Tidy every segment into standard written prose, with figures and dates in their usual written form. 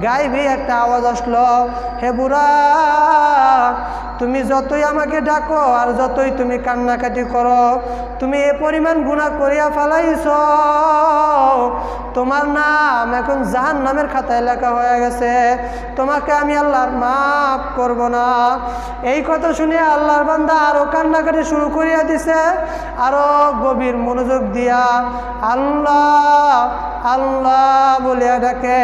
গায়েবী একটা আওয়াজ আসলো, হে বুড়া, তুমি যতই আমাকে ডাকো আর যতই তুমি কান্নাকাটি করো, তুমি এ পরিমাণ গুনাহ করিয়া ফেলাইছ, তোমার নাম এখন জাহান্নামের খাতায় লেখা হয়ে গেছে, তোমাকে আমি আল্লাহর মাফ করব না। এই কথা শুনে আল্লাহর বান্দা আরো কান্নাকাটি শুরু করিয়া দিছে, আরো গভীর মনোযোগ দিয়া আল্লাহ আল্লাহ বলিয়া ডাকে।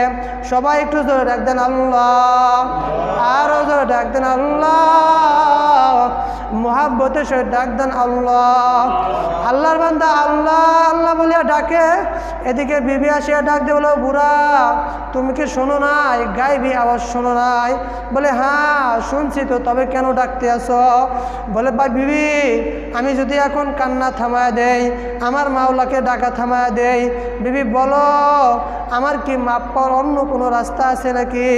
সবাই একটু জোরে ডাক দেন আল্লাহ, আরো জোরে ডাক দেন আল্লাহ, মুহাব্বতের সহিত ডাক দেন আল্লাহ। আল্লাহর বান্দা আল্লাহ আল্লাহ বলিয়া ডাকে, এদিকে বিবি আসিয়া ডাক দিয়ে বলো, বুড়া তুমি কি শোনো নাই, গায়েবী আওয়াজ শোনো নাই? বলে হ্যাঁ শুনছি তো, তবে কেন ডাকতে আসো? বলে ভাই বিবি, আমি যদি এখন কান্না থামায় দেই, আমার মাওলাকে ডাকা থামায় দেই, বিবি বলো আমার কি মাপ পাওয়ার অন্য কোনো রাস্তা আছে নাকি?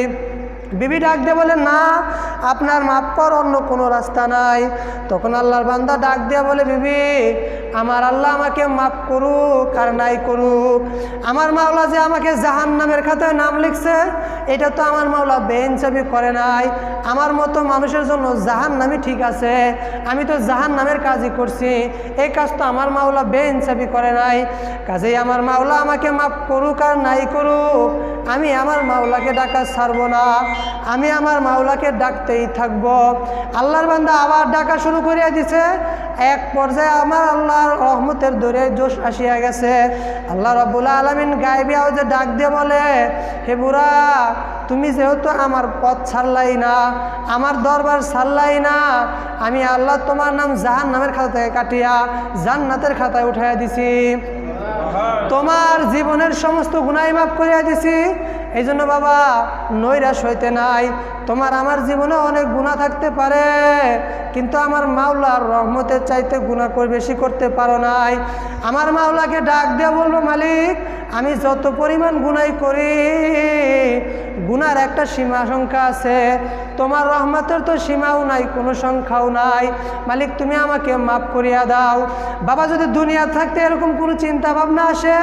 বিবি ডাক দিয়ে বলে না, আপনার মাপ পাওয়ার অন্য কোনো রাস্তা নাই। তখন আল্লাহর বান্দা ডাক দিয়ে বলে, বিবি আমার আল্লাহ আমাকে মাফ করুক আর নাই করুক, আমার মাওলা যে আমাকে জাহান্নামের খাতায় নাম লিখছে, এটা তো আমার মাওলা বেইনসাফি করে নাই। আমার মতো মানুষের জন্য জাহান্নামই ঠিক আছে, আমি তো জাহান্নামের কাজই করছি, এই কাজ তো আমার মাওলা বেইনসাফি করে নাই। কাজেই আমার মাওলা আমাকে মাফ করুক আর নাই করুক, আমি আমার মাওলাকে ডাকা ছাড়বো না, আমি আমার মাওলাকে ডাকতেই থাকবো। আল্লাহর বান্দা আবার ডাকা শুরু করিয়া দিছে। এক পর্যায়ে আমার আল্লাহর রহমতের দরে জোশ আসিয়া গেছে। আল্লাহ রাব্বুল আলামিন গায়েবী আওয়াজে ডাক দিয়ে বলে, হে বুড়া, তুমি যেহেতু আমার পথ ছাড়লাই না, আমার দরবার ছাড়লাই না, আমি আল্লাহ তোমার নাম জাহান্নামের খাতা থেকে কাটিয়া জান্নাতের খাতায় উঠাইয়া দিছি, তোমার জীবনের সমস্ত গুনাহ মাফ করিয়া দিছি। এই জন্য বাবা নৈরাশ হইতে নাই, তোমার আমার জীবনে অনেক গুনাহ থাকতে পারে, কিন্তু আমার মাওলার রহমতের চাইতে গুনাহ বেশি করতে পারো নাই। আমার মাওলাকে ডাক দিয়ে বলবো, মালিক আমি যত পরিমাণ গুনাহ করি, গুনার একটা সীমা সংখ্যা আছে, তোমার রহমতের তো সীমাও নাই, কোনো সংখ্যাও নাই, মালিক তুমি আমাকে মাফ করিয়া দাও। বাবা যদি দুনিয়া থাকতে এরকম কোনো চিন্তা ভাবনা আসে,